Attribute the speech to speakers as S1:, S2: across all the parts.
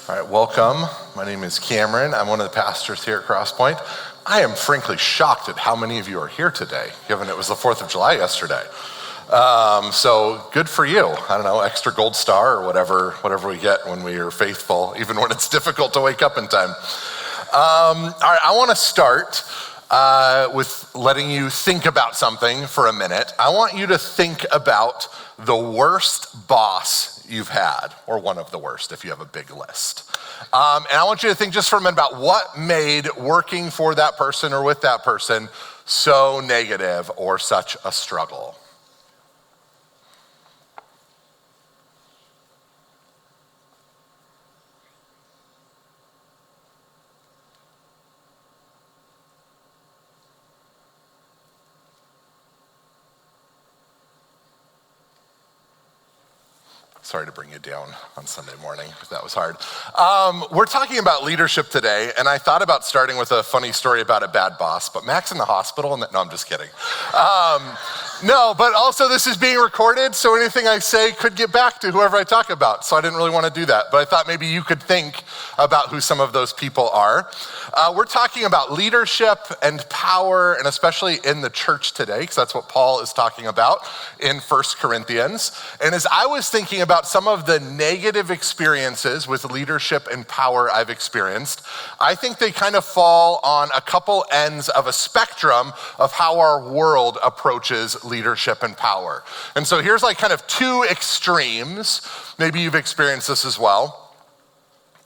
S1: All right, welcome. My name is Cameron. I'm one of the pastors here at Crosspoint. I am frankly shocked at how many of you are here today, given it was the 4th of July yesterday. So good for you. I don't know, extra gold star or whatever we get when we are faithful, even when it's difficult to wake up in time. All right, I want to start with letting you think about something for a minute. I want you to think about the worst boss you've had, or one of the worst if you have a big list. And I want you to think just for a minute about what made working for that person or with that person so negative or such a struggle. Sorry to bring you down on Sunday morning, if that was hard. We're talking about leadership today, and I thought about starting with a funny story about a bad boss, but Mac's in the hospital, and no, I'm just kidding. No, but also this is being recorded, so anything I say could get back to whoever I talk about, so I didn't really want to do that, but I thought maybe you could think about who some of those people are. We're talking about leadership and power, and especially in the church today, because that's what Paul is talking about in 1 Corinthians. And as I was thinking about some of the negative experiences with leadership and power I've experienced, I think they kind of fall on a couple ends of a spectrum of how our world approaches leadership and power. And so here's like kind of two extremes. Maybe you've experienced this as well.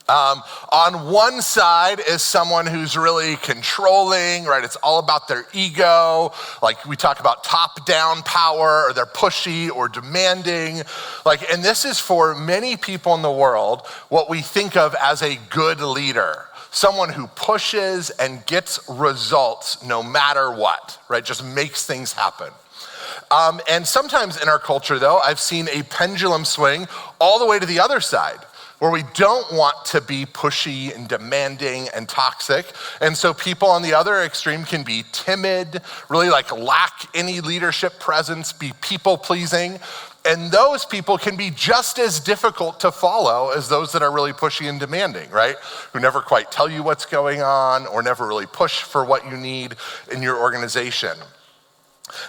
S1: On one side is someone who's really controlling, right? It's all about their ego. Like we talk about top-down power, or they're pushy or demanding. And this is for many people in the world what we think of as a good leader. Someone who pushes and gets results no matter what, right? Just makes things happen. And sometimes in our culture, though, I've seen a pendulum swing all the way to the other side, where we don't want to be pushy and demanding and toxic. And so people on the other extreme can be timid, really lack any leadership presence, be people-pleasing. And those people can be just as difficult to follow as those that are really pushy and demanding, right? Who never quite tell you what's going on or never really push for what you need in your organization.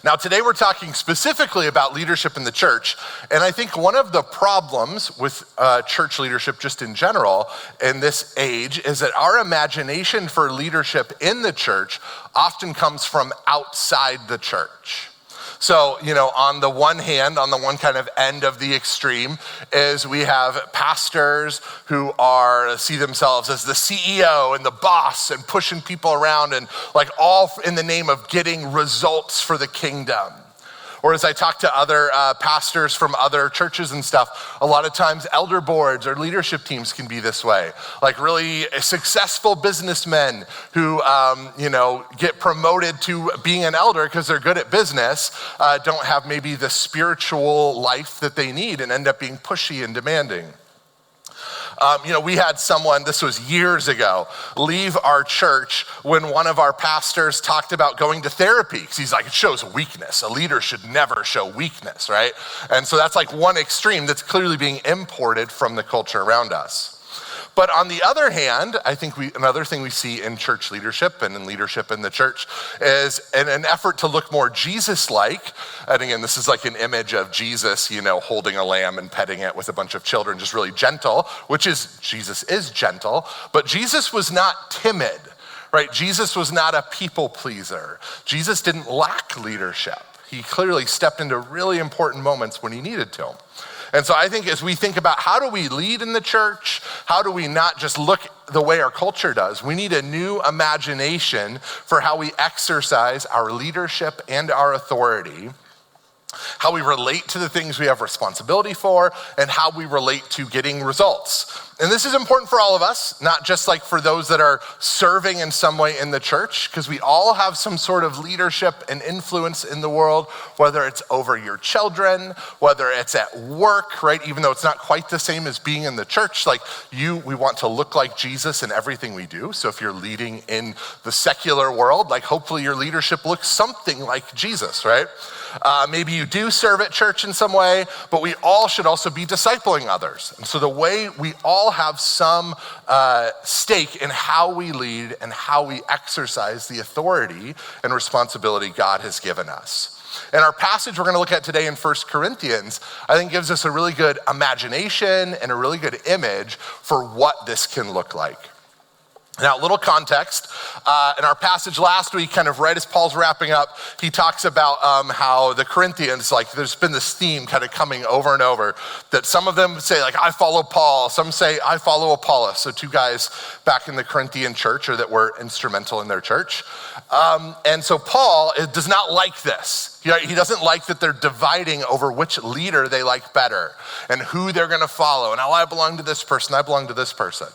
S1: Now, today we're talking specifically about leadership in the church, and I think one of the problems with church leadership just in general in this age is that our imagination for leadership in the church often comes from outside the church. So, on the one hand, on the one kind of end of the extreme is we have pastors who see themselves as the CEO and the boss and pushing people around and all in the name of getting results for the kingdom. Or as I talk to other pastors from other churches and stuff, a lot of times elder boards or leadership teams can be this way. Really successful businessmen who, get promoted to being an elder because they're good at business, don't have maybe the spiritual life that they need and end up being pushy and demanding. We had someone, this was years ago, leave our church when one of our pastors talked about going to therapy. Because he's like, it shows weakness. A leader should never show weakness, right? And so that's one extreme that's clearly being imported from the culture around us. But on the other hand, I think another thing we see in church leadership and in leadership in the church is an effort to look more Jesus-like. And again, this is an image of Jesus, holding a lamb and petting it with a bunch of children, just really gentle, Jesus is gentle, but Jesus was not timid, right? Jesus was not a people pleaser. Jesus didn't lack leadership. He clearly stepped into really important moments when he needed to. And so I think as we think about how do we lead in the church, how do we not just look the way our culture does, we need a new imagination for how we exercise our leadership and our authority, how we relate to the things we have responsibility for, and how we relate to getting results. And this is important for all of us, not just for those that are serving in some way in the church, because we all have some sort of leadership and influence in the world, whether it's over your children, whether it's at work, right? Even though it's not quite the same as being in the church, we want to look like Jesus in everything we do. So if you're leading in the secular world, hopefully your leadership looks something like Jesus, right? Maybe you do serve at church in some way, but we all should also be discipling others. And so the way we all all have some stake in how we lead and how we exercise the authority and responsibility God has given us. And our passage we're going to look at today in 1 Corinthians, I think gives us a really good imagination and a really good image for what this can look like. Now, a little context, in our passage last week, kind of right as Paul's wrapping up, he talks about how the Corinthians, like there's been this theme kind of coming over and over, that some of them say like, I follow Paul, some say I follow Apollos, so two guys back in the Corinthian church or that were instrumental in their church. And so Paul does not like this. He doesn't like that they're dividing over which leader they like better and who they're gonna follow. And I belong to this person, I belong to this person.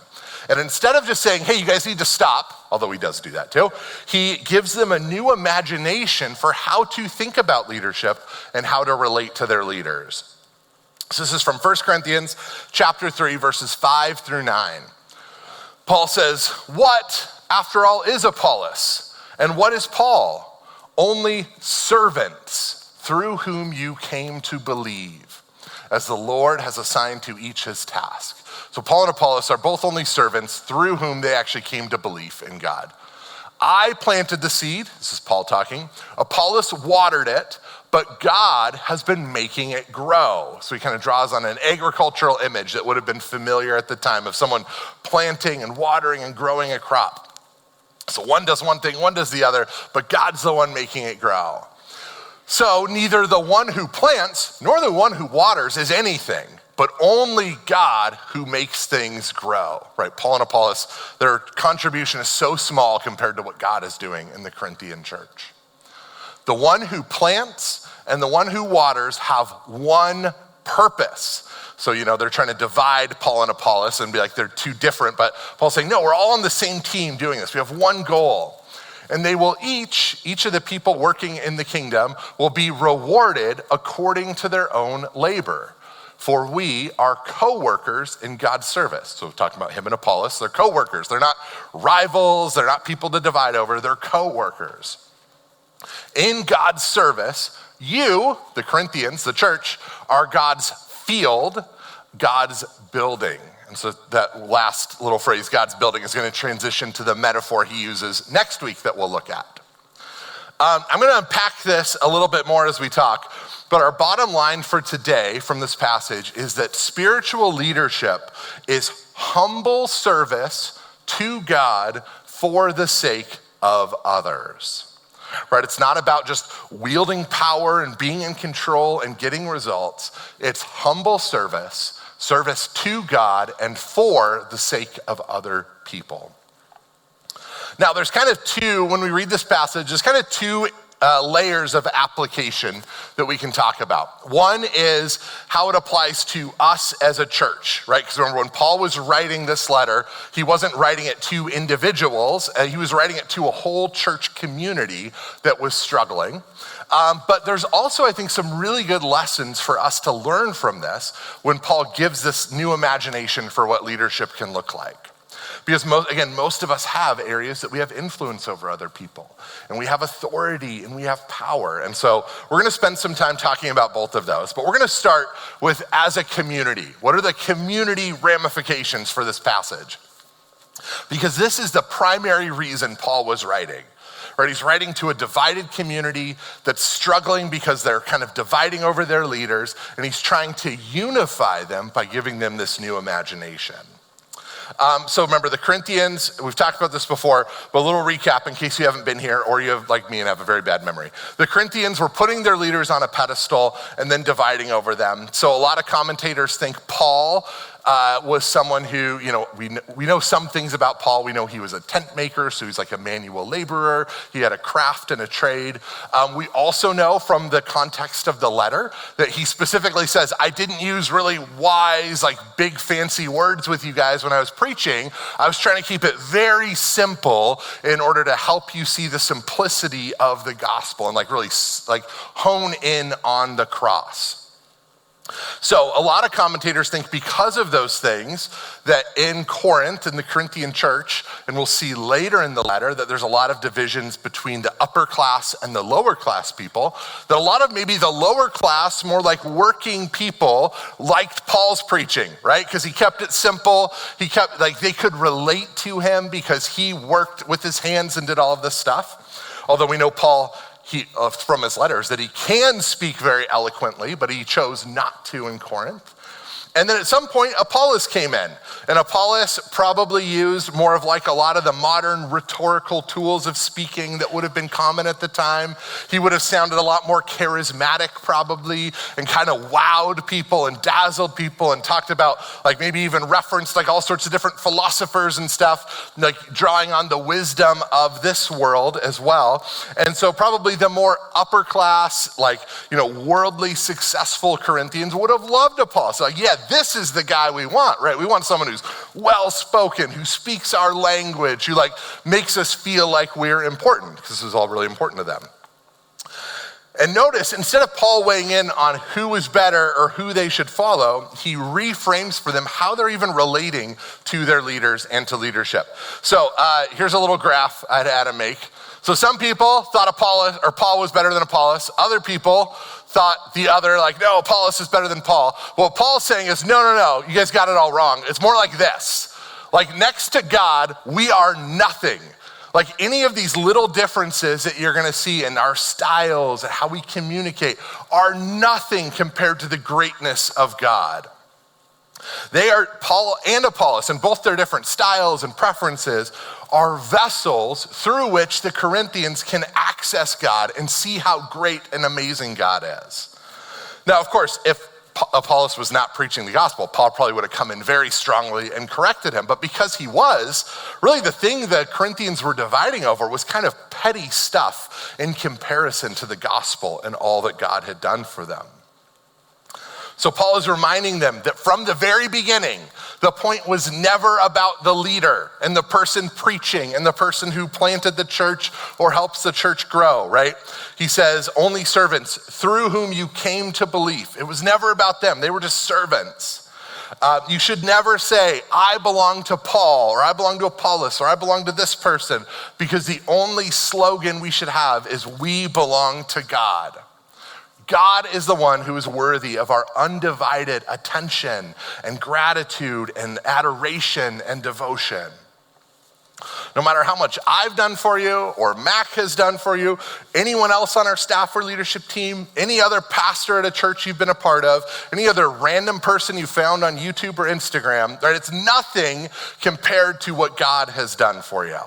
S1: And instead of just saying, hey, you guys need to stop, although he does do that too, he gives them a new imagination for how to think about leadership and how to relate to their leaders. So this is from 1 Corinthians chapter 3, verses 5 through 9. Paul says, what, after all, is Apollos? And what is Paul? Only servants through whom you came to believe, as the Lord has assigned to each his task. So Paul and Apollos are both only servants through whom they actually came to belief in God. I planted the seed, this is Paul talking. Apollos watered it, but God has been making it grow. So he kind of draws on an agricultural image that would have been familiar at the time of someone planting and watering and growing a crop. So one does one thing, one does the other, but God's the one making it grow. So neither the one who plants nor the one who waters is anything, but only God who makes things grow, right? Paul and Apollos, their contribution is so small compared to what God is doing in the Corinthian church. The one who plants and the one who waters have one purpose. So, they're trying to divide Paul and Apollos and be like, they're two different, but Paul's saying, no, we're all on the same team doing this. We have one goal. And they will each of the people working in the kingdom will be rewarded according to their own labor. For we are co-workers in God's service. So we're talking about him and Apollos, they're co-workers. They're not rivals, they're not people to divide over, they're co-workers. In God's service, you, the Corinthians, the church, are God's field, God's building. And so that last little phrase, God's building, is going to transition to the metaphor he uses next week that we'll look at. I'm going to unpack this a little bit more as we talk, but our bottom line for today from this passage is that spiritual leadership is humble service to God for the sake of others. Right? It's not about just wielding power and being in control and getting results. It's humble service to God and for the sake of other people. Now, there's kind of two, when we read this passage, there's kind of two layers of application that we can talk about. One is how it applies to us as a church, right? Because remember, when Paul was writing this letter, he wasn't writing it to individuals, he was writing it to a whole church community that was struggling. But there's also, I think, some really good lessons for us to learn from this when Paul gives this new imagination for what leadership can look like. Because most of us have areas that we have influence over other people, and we have authority and we have power. And so we're gonna spend some time talking about both of those, but we're gonna start with as a community. What are the community ramifications for this passage? Because this is the primary reason Paul was writing. Right, he's writing to a divided community that's struggling because they're kind of dividing over their leaders, and he's trying to unify them by giving them this new imagination. So remember, the Corinthians, we've talked about this before, but a little recap in case you haven't been here or you have, like me, and have a very bad memory. The Corinthians were putting their leaders on a pedestal and then dividing over them. So a lot of commentators think Paul was someone who, we know some things about Paul. We know he was a tent maker, so he's like a manual laborer. He had a craft and a trade. We also know from the context of the letter that he specifically says, I didn't use really wise, like big fancy words with you guys when I was preaching. I was trying to keep it very simple in order to help you see the simplicity of the gospel and like really like hone in on the cross. So a lot of commentators think because of those things that in Corinth, in the Corinthian church, and we'll see later in the letter that there's a lot of divisions between the upper class and the lower class people, that a lot of maybe the lower class, more like working people, liked Paul's preaching, right? Because he kept it simple. He kept, like, they could relate to him because he worked with his hands and did all of this stuff. Although we know Paul, from his letters, that he can speak very eloquently, but he chose not to in Corinth. And then at some point, Apollos came in. And Apollos probably used more of like a lot of the modern rhetorical tools of speaking that would have been common at the time. He would have sounded a lot more charismatic probably, and kind of wowed people and dazzled people, and talked about, like, maybe even referenced like all sorts of different philosophers and stuff, like drawing on the wisdom of this world as well. And so probably the more upper class, like, worldly successful Corinthians would have loved Apollos. Like, yeah, this is the guy we want, right? We want someone who's well-spoken, who speaks our language, who makes us feel like we're important, because this is all really important to them. And notice, instead of Paul weighing in on who is better or who they should follow, he reframes for them how they're even relating to their leaders and to leadership. So here's a little graph I had Adam make. So some people thought Paul was better than Apollos. Other people thought the other, like, no, Apollos is better than Paul. What Paul's saying is, no, you guys got it all wrong. It's more like this. Like, next to God, we are nothing. Like, any of these little differences that you're gonna see in our styles and how we communicate are nothing compared to the greatness of God. They are, Paul and Apollos, and both their different styles and preferences, are vessels through which the Corinthians can access God and see how great and amazing God is. Now, of course, if Apollos was not preaching the gospel, Paul probably would have come in very strongly and corrected him. But because he was, really the thing the Corinthians were dividing over was kind of petty stuff in comparison to the gospel and all that God had done for them. So Paul is reminding them that from the very beginning, the point was never about the leader and the person preaching and the person who planted the church or helps the church grow, right? He says, only servants through whom you came to belief. It was never about them. They were just servants. You should never say, I belong to Paul, or I belong to Apollos, or I belong to this person, because the only slogan we should have is we belong to God. God is the one who is worthy of our undivided attention and gratitude and adoration and devotion. No matter how much I've done for you, or Mac has done for you, anyone else on our staff or leadership team, any other pastor at a church you've been a part of, any other random person you found on YouTube or Instagram, right? It's nothing compared to what God has done for you.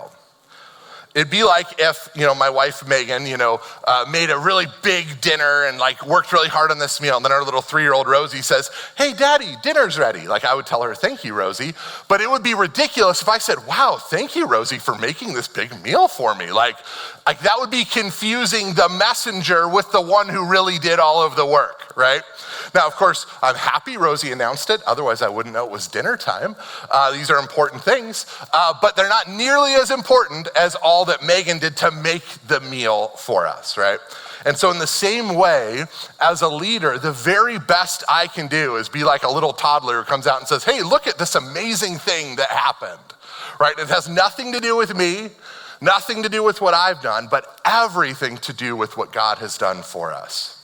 S1: It'd be like if, my wife, Megan, made a really big dinner and worked really hard on this meal. And then our little 3-year-old Rosie says, hey, Daddy, dinner's ready. I would tell her, thank you, Rosie. But it would be ridiculous if I said, wow, thank you, Rosie, for making this big meal for me. Like that would be confusing the messenger with the one who really did all of the work, right? Now, of course, I'm happy Rosie announced it. Otherwise, I wouldn't know it was dinner time. These are important things, but they're not nearly as important as all that Megan did to make the meal for us, right? And so in the same way, as a leader, the very best I can do is be like a little toddler who comes out and says, hey, look at this amazing thing that happened, right? It has nothing to do with me, nothing to do with what I've done, but everything to do with what God has done for us.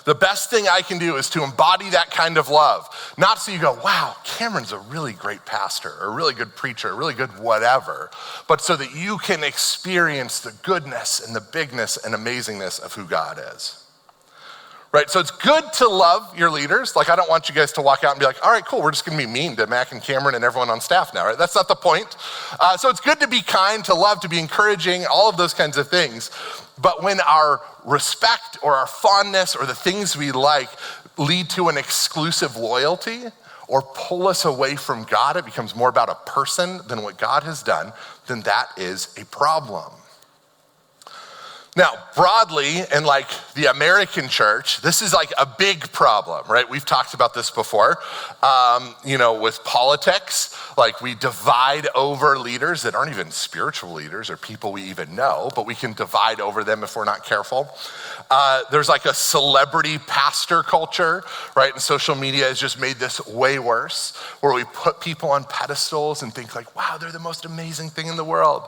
S1: The best thing I can do is to embody that kind of love. Not so you go, wow, Cameron's a really great pastor, or a really good preacher, a really good whatever, but so that you can experience the goodness and the bigness and amazingness of who God is. Right, so it's good to love your leaders. I don't want you guys to walk out and be like, all right, cool, we're just gonna be mean to Mac and Cameron and everyone on staff now, right? That's not the point. So it's good to be kind, to love, to be encouraging, all of those kinds of things. But when our respect or our fondness or the things we like lead to an exclusive loyalty or pull us away from God, it becomes more about a person than what God has done, then that is a problem. Now, broadly, in the American church, this is a big problem, right? We've talked about this before, with politics. Like we divide over leaders that aren't even spiritual leaders or people we even know, but we can divide over them if we're not careful. There's like a celebrity pastor culture, right? And social media has just made this way worse, where we put people on pedestals and think like, wow, they're the most amazing thing in the world.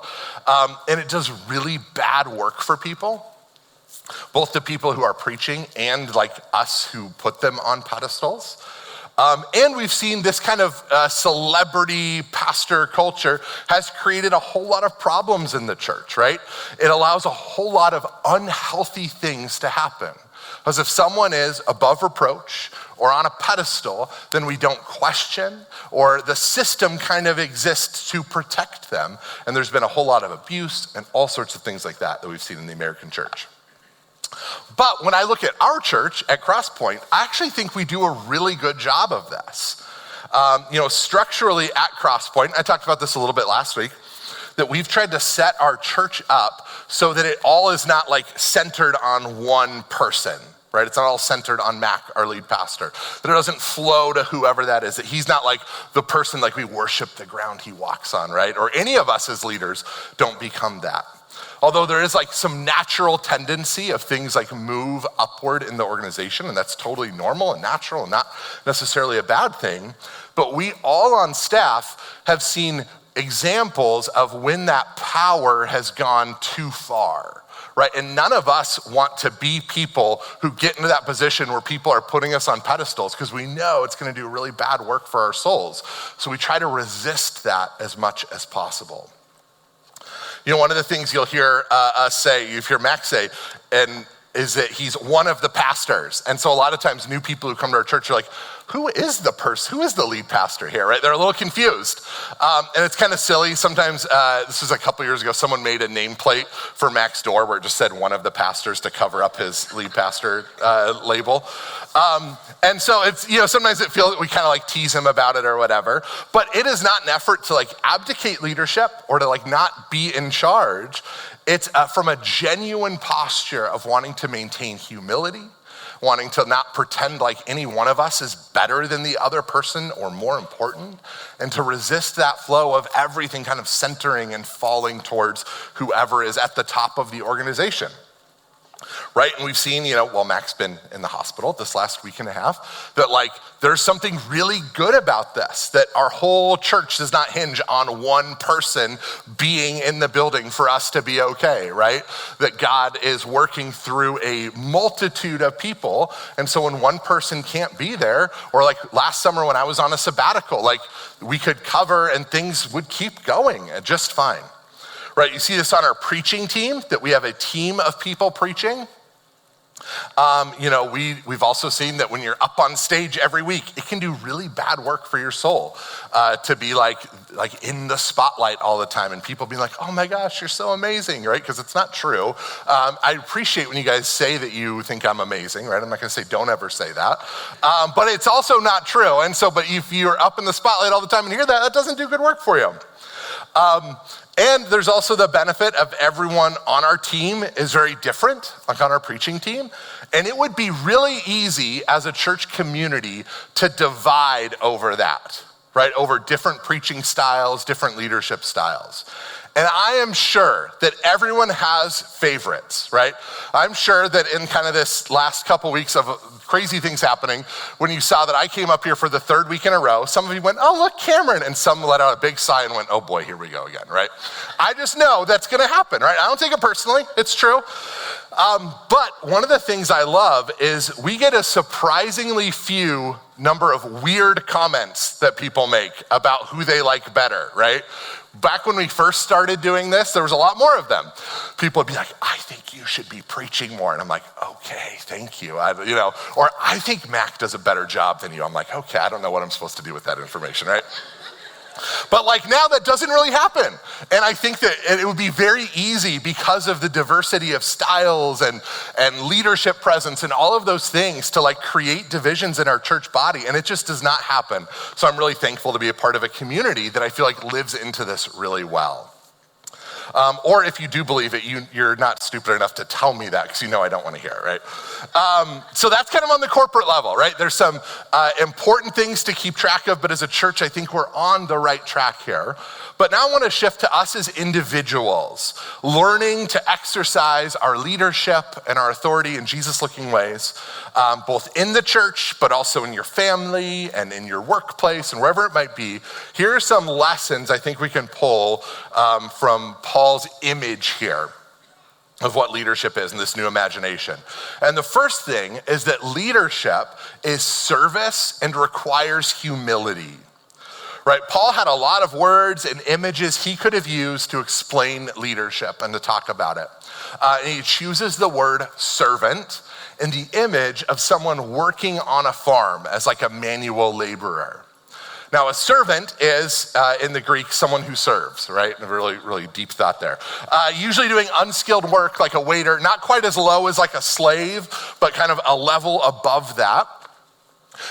S1: And it does really bad work for people, both the people who are preaching and like us who put them on pedestals. And we've seen this kind of celebrity pastor culture has created a whole lot of problems in the church, right? It allows a whole lot of unhealthy things to happen. Because if someone is above reproach or on a pedestal, then we don't question, or the system kind of exists to protect them. And there's been a whole lot of abuse and all sorts of things like that we've seen in the American church. But when I look at our church at Crosspoint, I actually think we do a really good job of this. Structurally at Crosspoint, I talked about this a little bit last week, that we've tried to set our church up so that it all is not like centered on one person, right? It's not all centered on Mac, our lead pastor. That it doesn't flow to whoever that is, that he's not like the person like we worship the ground he walks on, right? Or any of us as leaders don't become that. Although there is like some natural tendency of things like move upward in the organization, and that's totally normal and natural and not necessarily a bad thing. But we all on staff have seen examples of when that power has gone too far, right? And none of us want to be people who get into that position where people are putting us on pedestals, because we know it's going to do really bad work for our souls. So we try to resist that as much as possible. One of the things you'll hear us say, you hear Max say, is that he's one of the pastors. And so a lot of times new people who come to our church are like, who is the lead pastor here, right? They're a little confused. And it's kind of silly. Sometimes, this was a couple years ago, someone made a nameplate for Mac's door where it just said one of the pastors to cover up his lead pastor label. And so it's, sometimes it feels that we kind of like tease him about it or whatever, but it is not an effort to like abdicate leadership or to like not be in charge. It's from a genuine posture of wanting to maintain humility, wanting to not pretend like any one of us is better than the other person or more important, and to resist that flow of everything kind of centering and falling towards whoever is at the top of the organization. Right? And we've seen, Mac's been in the hospital this last week and a half, that like there's something really good about this, that our whole church does not hinge on one person being in the building for us to be okay, right? That God is working through a multitude of people. And so when one person can't be there, or like last summer when I was on a sabbatical, like we could cover and things would keep going just fine. Right, you see this on our preaching team, that we have a team of people preaching. We've also seen that when you're up on stage every week, it can do really bad work for your soul to be like in the spotlight all the time, and people being like, oh my gosh, you're so amazing, right? Because it's not true. I appreciate when you guys say that you think I'm amazing, right? I'm not gonna say don't ever say that. But it's also not true. And so, but if you're up in the spotlight all the time and hear that, that doesn't do good work for you. And there's also the benefit of everyone on our team is very different, like on our preaching team. And it would be really easy as a church community to divide over that, right? Over different preaching styles, different leadership styles. And I am sure that everyone has favorites, right? I'm sure that in kind of this last couple weeks of crazy things happening, when you saw that I came up here for the third week in a row, some of you went, oh, look, Cameron. And some let out a big sigh and went, oh boy, here we go again, right? I just know that's gonna happen, right? I don't take it personally, it's true. But one of the things I love is we get a surprisingly few number of weird comments that people make about who they like better, right? Back when we first started doing this, there was a lot more of them. People would be like, I think you should be preaching more. And I'm like, okay, thank you. Or I think Mac does a better job than you. I'm like, okay, I don't know what I'm supposed to do with that information, right? But like now that doesn't really happen. And I think that it would be very easy because of the diversity of styles and leadership presence and all of those things to like create divisions in our church body. And it just does not happen. So I'm really thankful to be a part of a community that I feel like lives into this really well. Or if you do believe it, you're not stupid enough to tell me that because you know I don't want to hear it, right? So that's kind of on the corporate level, right? There's some important things to keep track of, but as a church, I think we're on the right track here. But now I want to shift to us as individuals, learning to exercise our leadership and our authority in Jesus-looking ways, both in the church, but also in your family and in your workplace and wherever it might be. Here are some lessons I think we can pull from Paul's image here of what leadership is in this new imagination. And the first thing is that leadership is service and requires humility. Right, Paul had a lot of words and images he could have used to explain leadership and to talk about it. And he chooses the word servant in the image of someone working on a farm as like a manual laborer. Now, a servant is, in the Greek, someone who serves, right? A really, really deep thought there. Usually doing unskilled work like a waiter, not quite as low as like a slave, but kind of a level above that.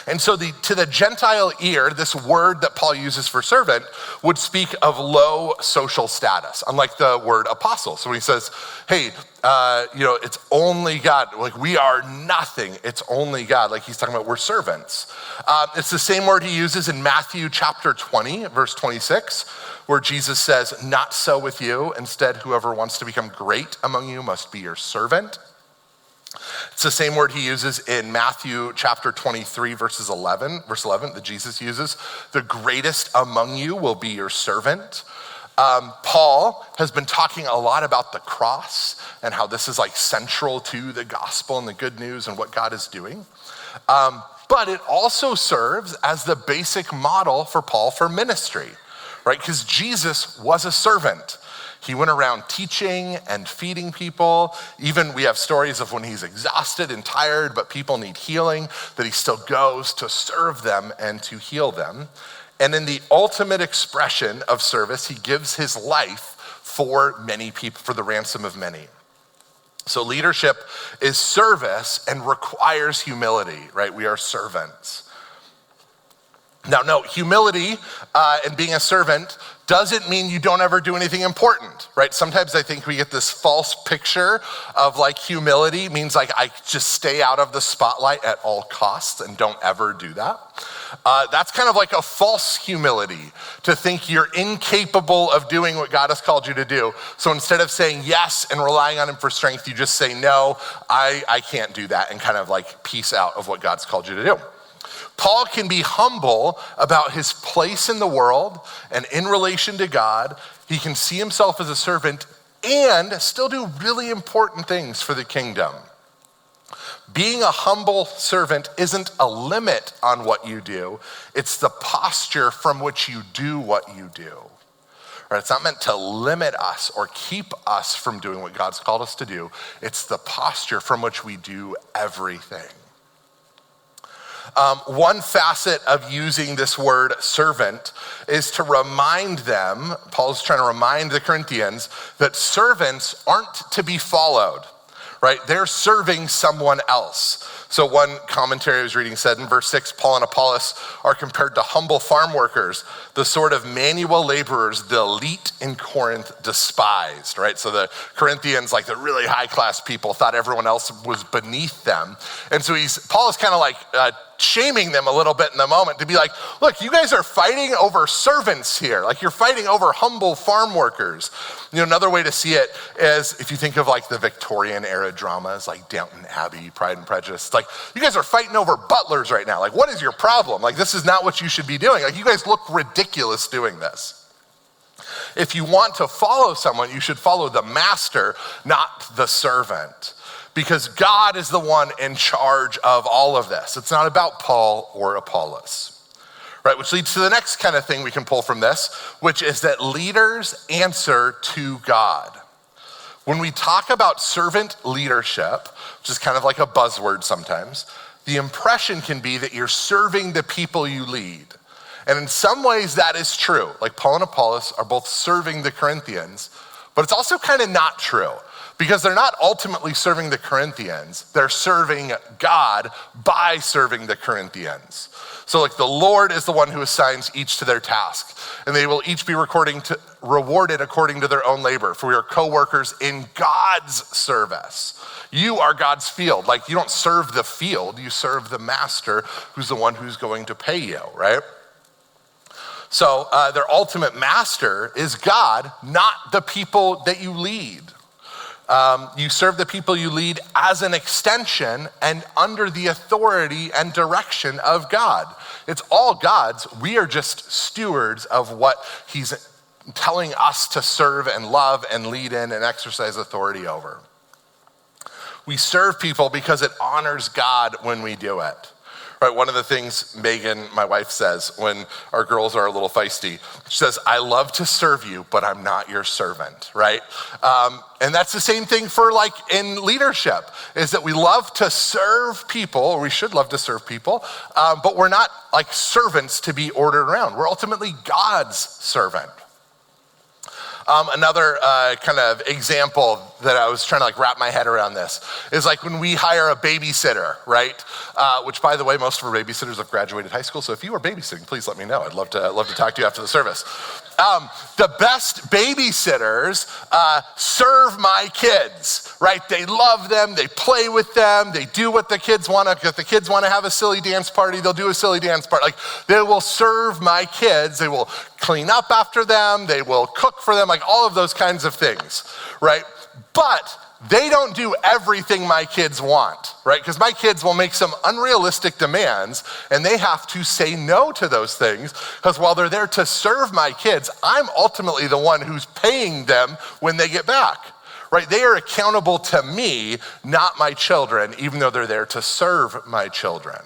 S1: And so to the Gentile ear, this word that Paul uses for servant would speak of low social status, unlike the word apostle. So when he says, hey, it's only God, like we are nothing, it's only God, like he's talking about we're servants. It's the same word he uses in Matthew chapter 20, verse 26, where Jesus says, not so with you. Instead, whoever wants to become great among you must be your servant. It's the same word he uses in Matthew chapter 23, verse 11, that Jesus uses. The greatest among you will be your servant. Paul has been talking a lot about the cross and how this is like central to the gospel and the good news and what God is doing. But it also serves as the basic model for Paul for ministry, right? Because Jesus was a servant. He went around teaching and feeding people. Even we have stories of when he's exhausted and tired, but people need healing, that he still goes to serve them and to heal them. And in the ultimate expression of service, he gives his life for many people, for the ransom of many. So leadership is service and requires humility, right? We are servants. Now, no, humility and being a servant doesn't mean you don't ever do anything important, right? Sometimes I think we get this false picture of like humility means like I just stay out of the spotlight at all costs and don't ever do that. That's kind of like a false humility, to think you're incapable of doing what God has called you to do. So instead of saying yes and relying on him for strength, you just say, no, I can't do that, and kind of like peace out of what God's called you to do. Paul can be humble about his place in the world and in relation to God. He can see himself as a servant and still do really important things for the kingdom. Being a humble servant isn't a limit on what you do. It's the posture from which you do what you do. Right? It's not meant to limit us or keep us from doing what God's called us to do. It's the posture from which we do everything. One facet of using this word servant is to remind them, Paul's trying to remind the Corinthians, that servants aren't to be followed, right? They're serving someone else. So one commentary I was reading said in verse 6, Paul and Apollos are compared to humble farm workers, the sort of manual laborers the elite in Corinth despised, right? So the Corinthians, like the really high class people, thought everyone else was beneath them. And so Paul is kind of like shaming them a little bit in the moment to be like, look, you guys are fighting over servants here. Like you're fighting over humble farm workers. You know, another way to see it is if you think of like the Victorian era dramas like Downton Abbey, Pride and Prejudice. It's like, you guys are fighting over butlers right now. Like, what is your problem? Like, this is not what you should be doing. Like, you guys look ridiculous doing this. If you want to follow someone, you should follow the master, not the servant. Because God is the one in charge of all of this. It's not about Paul or Apollos, right? Which leads to the next kind of thing we can pull from this, which is that leaders answer to God. When we talk about servant leadership, which is kind of like a buzzword sometimes, the impression can be that you're serving the people you lead. And in some ways that is true. Like Paul and Apollos are both serving the Corinthians, but it's also kind of not true. Because they're not ultimately serving the Corinthians, they're serving God by serving the Corinthians. So like the Lord is the one who assigns each to their task, and they will each be rewarded according to their own labor, for we are co-workers in God's service. You are God's field. Like you don't serve the field, you serve the master who's the one who's going to pay you, right? So their ultimate master is God, not the people that you lead. You serve the people you lead as an extension and under the authority and direction of God. It's all God's. We are just stewards of what he's telling us to serve and love and lead in and exercise authority over. We serve people because it honors God when we do it. Right, one of the things Megan, my wife, says when our girls are a little feisty, she says, I love to serve you, but I'm not your servant, right? And that's the same thing for like in leadership, is that we love to serve people, or we should love to serve people, but we're not like servants to be ordered around. We're ultimately God's servant. Another kind of example that I was trying to like wrap my head around this is like when we hire a babysitter, right? Which by the way, most of our babysitters have graduated high school. So if you are babysitting, please let me know. I'd love to talk to you after the service. The best babysitters serve my kids, right? They love them, they play with them, they do what the kids want to. If the kids want to have a silly dance party, they'll do a silly dance party. Like they will serve my kids, they will clean up after them, they will cook for them, like all of those kinds of things, right? But they don't do everything my kids want, right? Because my kids will make some unrealistic demands and they have to say no to those things, because while they're there to serve my kids, I'm ultimately the one who's paying them when they get back, right? They are accountable to me, not my children, even though they're there to serve my children,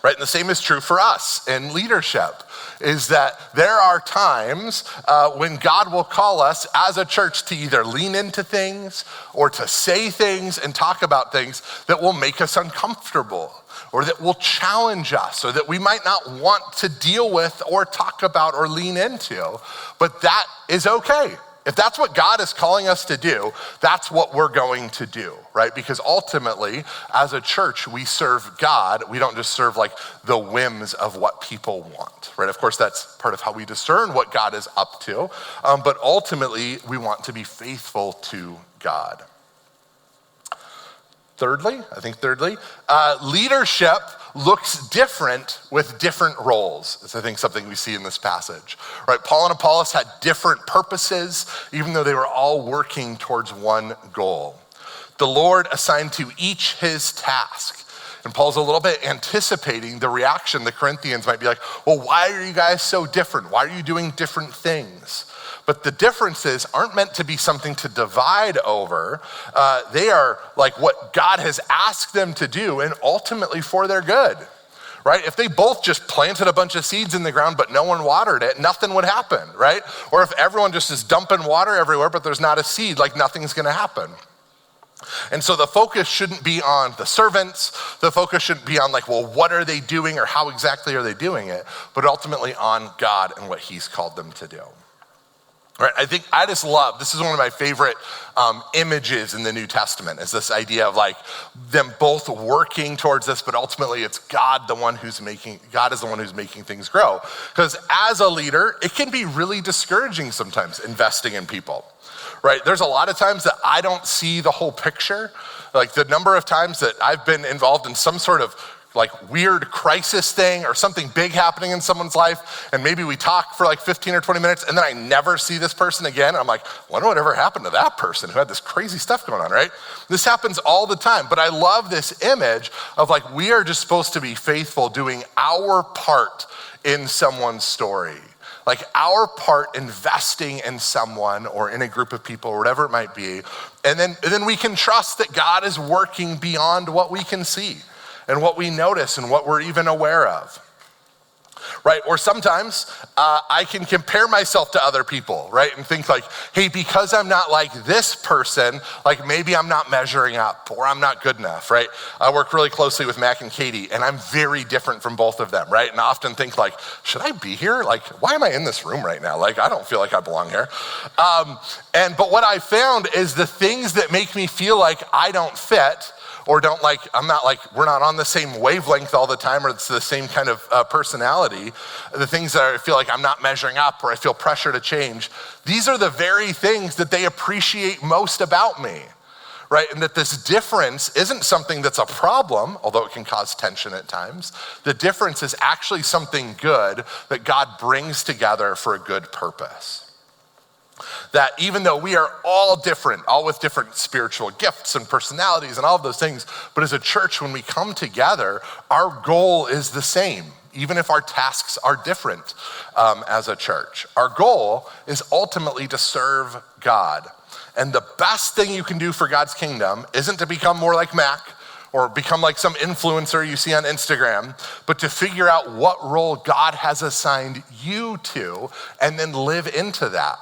S1: right? And the same is true for us in leadership, is that there are times when God will call us as a church to either lean into things or to say things and talk about things that will make us uncomfortable or that will challenge us or that we might not want to deal with or talk about or lean into, but that is okay. If that's what God is calling us to do, that's what we're going to do, right? Because ultimately, as a church, we serve God. We don't just serve like the whims of what people want, right? Of course, that's part of how we discern what God is up to. But ultimately, we want to be faithful to God. Thirdly, leadership looks different with different roles. It's, I think, something we see in this passage, right? Paul and Apollos had different purposes, even though they were all working towards one goal. The Lord assigned to each his task. And Paul's a little bit anticipating the reaction the Corinthians might be like, well, why are you guys so different? Why are you doing different things? But the differences aren't meant to be something to divide over. They are like what God has asked them to do and ultimately for their good, right? If they both just planted a bunch of seeds in the ground, but no one watered it, nothing would happen, right? Or if everyone just is dumping water everywhere, but there's not a seed, like nothing's gonna happen. And so the focus shouldn't be on the servants. The focus shouldn't be on like, well, what are they doing or how exactly are they doing it? But ultimately on God and what he's called them to do. Right, I just love, this is one of my favorite images in the New Testament, is this idea of like them both working towards this, but ultimately it's God is the one who's making things grow. Because as a leader, it can be really discouraging sometimes investing in people, right? There's a lot of times that I don't see the whole picture. Like the number of times that I've been involved in some sort of like weird crisis thing or something big happening in someone's life, and maybe we talk for like 15 or 20 minutes and then I never see this person again. I'm like, I wonder what ever happened to that person who had this crazy stuff going on, right? This happens all the time, but I love this image of like, we are just supposed to be faithful doing our part in someone's story. Like our part investing in someone or in a group of people or whatever it might be. And then we can trust that God is working beyond what we can see and what we notice and what we're even aware of. right? Or sometimes I can compare myself to other people, right? And think like, hey, because I'm not like this person, like maybe I'm not measuring up or I'm not good enough, right? I work really closely with Mac and Katie, and I'm very different from both of them, right? And I often think like, should I be here? Like, why am I in this room right now? Like, I don't feel like I belong here. But what I found is the things that make me feel like I don't fit or we're not on the same wavelength all the time, or it's the same kind of personality, the things that I feel like I'm not measuring up or I feel pressure to change, these are the very things that they appreciate most about me, right? And that this difference isn't something that's a problem, although it can cause tension at times. The difference is actually something good that God brings together for a good purpose. That even though we are all different, all with different spiritual gifts and personalities and all of those things, but as a church, when we come together, our goal is the same, even if our tasks are different as a church. Our goal is ultimately to serve God. And the best thing you can do for God's kingdom isn't to become more like Mac or become like some influencer you see on Instagram, but to figure out what role God has assigned you to and then live into that.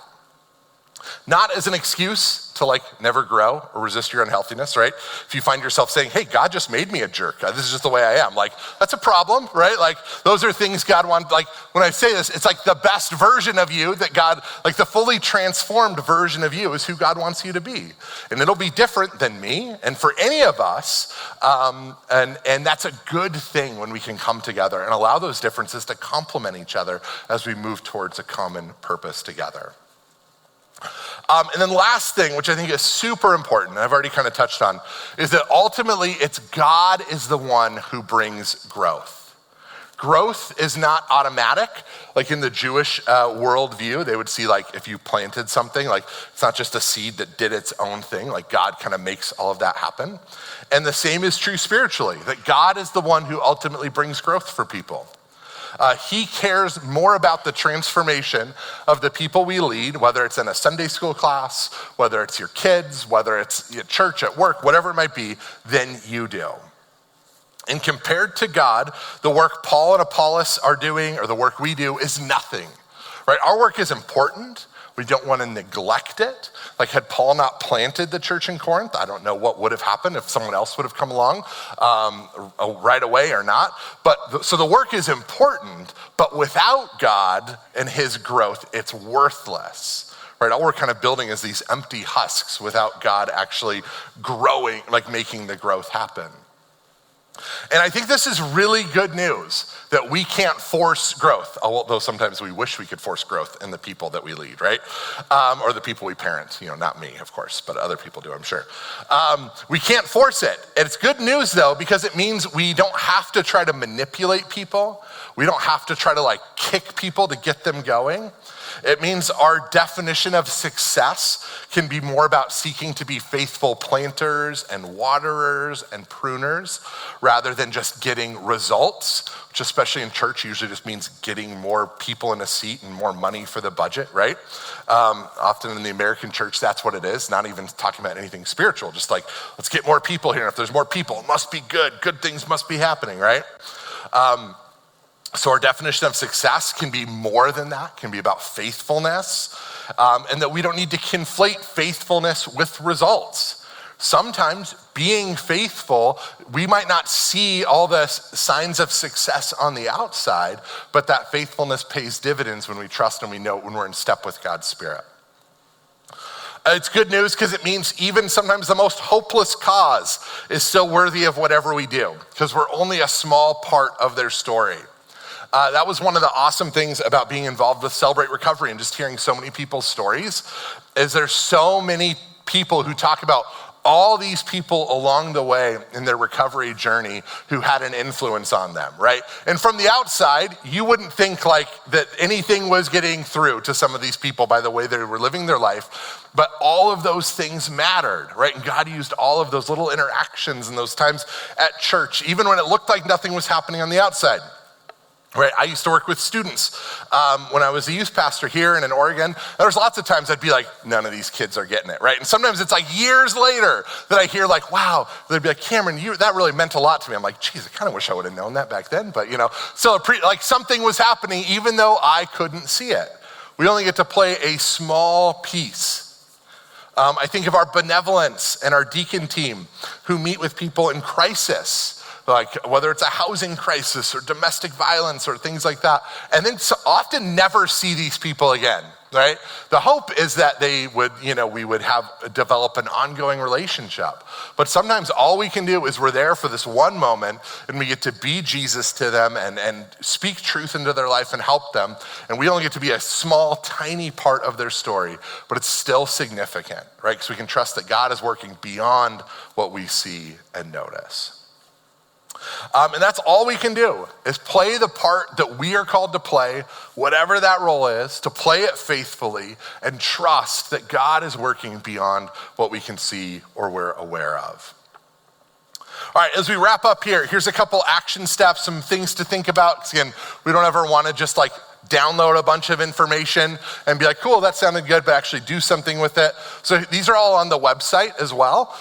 S1: Not as an excuse to like never grow or resist your unhealthiness, right? If you find yourself saying, hey, God just made me a jerk. This is just the way I am. Like, that's a problem, right? Like, those are things God wants. Like, when I say this, it's like the best version of you that God, like the fully transformed version of you is who God wants you to be. And it'll be different than me and for any of us. And that's a good thing when we can come together and allow those differences to complement each other as we move towards a common purpose together. And then last thing, which I think is super important, and I've already kind of touched on, is that ultimately it's God is the one who brings growth. Growth is not automatic. Like in the Jewish worldview, they would see like if you planted something, like it's not just a seed that did its own thing, like God kind of makes all of that happen. And the same is true spiritually, that God is the one who ultimately brings growth for people. He cares more about the transformation of the people we lead, whether it's in a Sunday school class, whether it's your kids, whether it's at church, at work, whatever it might be, than you do. And compared to God, the work Paul and Apollos are doing, or the work we do, is nothing, right? Our work is important. We don't want to neglect it. Like had Paul not planted the church in Corinth, I don't know what would have happened if someone else would have come along right away or not. So the work is important, but without God and his growth, it's worthless. Right? All we're kind of building is these empty husks without God actually growing, like making the growth happen. And I think this is really good news that we can't force growth, although sometimes we wish we could force growth in the people that we lead, right? Or the people we parent, not me, of course, but other people do, I'm sure. We can't force it. And it's good news though, because it means we don't have to try to manipulate people. We don't have to try to like kick people to get them going. It means our definition of success can be more about seeking to be faithful planters and waterers and pruners rather than just getting results, which especially in church usually just means getting more people in a seat and more money for the budget, right? Often in the American church, that's what it is, not even talking about anything spiritual, just like, let's get more people here. And if there's more people, it must be good. Good things must be happening, right? So our definition of success can be more than that, can be about faithfulness, and that we don't need to conflate faithfulness with results. Sometimes being faithful, we might not see all the signs of success on the outside, but that faithfulness pays dividends when we trust and we know when we're in step with God's Spirit. It's good news because it means even sometimes the most hopeless cause is still worthy of whatever we do, because we're only a small part of their story. That was one of the awesome things about being involved with Celebrate Recovery and just hearing so many people's stories, is there's so many people who talk about all these people along the way in their recovery journey who had an influence on them, right? And from the outside, you wouldn't think like that anything was getting through to some of these people by the way they were living their life, but all of those things mattered, right? And God used all of those little interactions and those times at church, even when it looked like nothing was happening on the outside. Right, I used to work with students when I was a youth pastor here and in Oregon. There was lots of times I'd be like, none of these kids are getting it, right? And sometimes it's like years later that I hear like, wow, they'd be like, Cameron, that really meant a lot to me. I'm like, geez, I kind of wish I would have known that back then, but so like something was happening even though I couldn't see it. We only get to play a small piece. I think of our benevolence and our deacon team who meet with people in crisis, like whether it's a housing crisis or domestic violence or things like that, and then so often never see these people again, right? The hope is that they would, we would develop an ongoing relationship. But sometimes all we can do is we're there for this one moment and we get to be Jesus to them and speak truth into their life and help them. And we only get to be a small, tiny part of their story, but it's still significant, right? Because we can trust that God is working beyond what we see and notice. And that's all we can do is play the part that we are called to play, whatever that role is, to play it faithfully and trust that God is working beyond what we can see or we're aware of. All right, as we wrap up here, here's a couple action steps, some things to think about. Again, we don't ever want to just like download a bunch of information and be like, cool, that sounded good, but actually do something with it. So these are all on the website as well.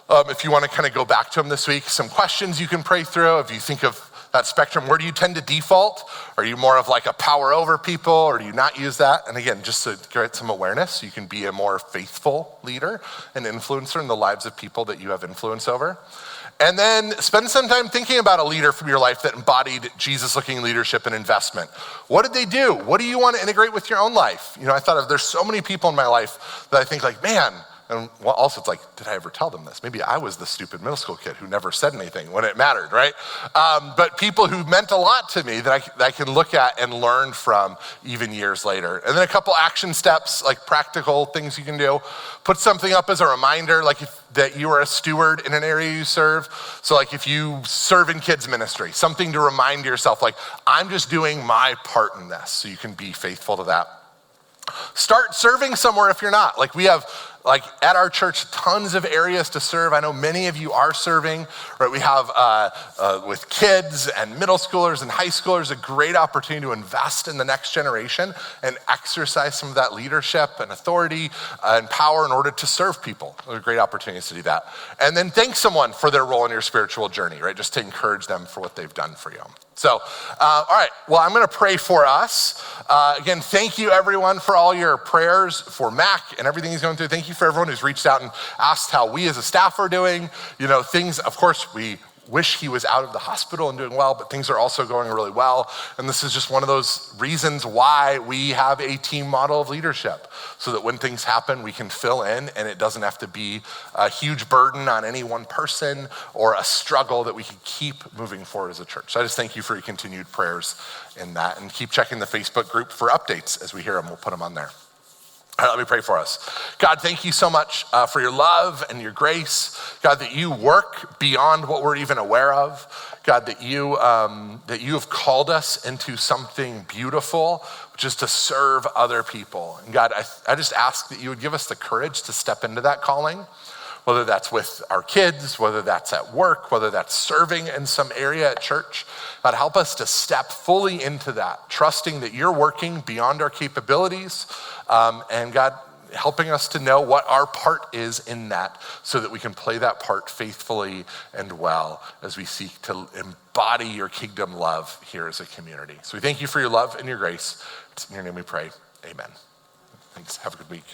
S1: If you want to kind of go back to them this week, some questions you can pray through. If you think of that spectrum, where do you tend to default? Are you more of like a power over people, or do you not use that? And again, just to get some awareness, so you can be a more faithful leader and influencer in the lives of people that you have influence over. And then spend some time thinking about a leader from your life that embodied Jesus-looking leadership and investment. What did they do? What do you want to integrate with your own life? I thought there's so many people in my life that I think like, man. And also it's like, did I ever tell them this? Maybe I was the stupid middle school kid who never said anything when it mattered, right? But people who meant a lot to me that I can look at and learn from even years later. And then a couple action steps, like practical things you can do. Put something up as a reminder, like that you are a steward in an area you serve. So like if you serve in kids ministry, something to remind yourself, like I'm just doing my part in this, so you can be faithful to that. Start serving somewhere if you're not. Like we have, like at our church, tons of areas to serve. I know many of you are serving, right? We have with kids and middle schoolers and high schoolers, a great opportunity to invest in the next generation and exercise some of that leadership and authority and power in order to serve people. Those are great opportunities to do that. And then thank someone for their role in your spiritual journey, right? Just to encourage them for what they've done for you. So, all right, well, I'm gonna pray for us. Again, thank you everyone for all your prayers for Mac and everything he's going through. Thank you for everyone who's reached out and asked how we as a staff are doing. Things, of course, we wish he was out of the hospital and doing well, but things are also going really well. And this is just one of those reasons why we have a team model of leadership, so that when things happen, we can fill in and it doesn't have to be a huge burden on any one person or a struggle, that we can keep moving forward as a church. So I just thank you for your continued prayers in that, and keep checking the Facebook group for updates as we hear them. We'll put them on there. All right, let me pray for us. God, thank you so much for your love and your grace. God, that you work beyond what we're even aware of. God, that you have called us into something beautiful, which is to serve other people. And God, I just ask that you would give us the courage to step into that calling, whether that's with our kids, whether that's at work, whether that's serving in some area at church. God, help us to step fully into that, trusting that you're working beyond our capabilities, and God, helping us to know what our part is in that, so that we can play that part faithfully and well as we seek to embody your kingdom love here as a community. So we thank you for your love and your grace. It's in your name we pray, amen. Thanks, have a good week.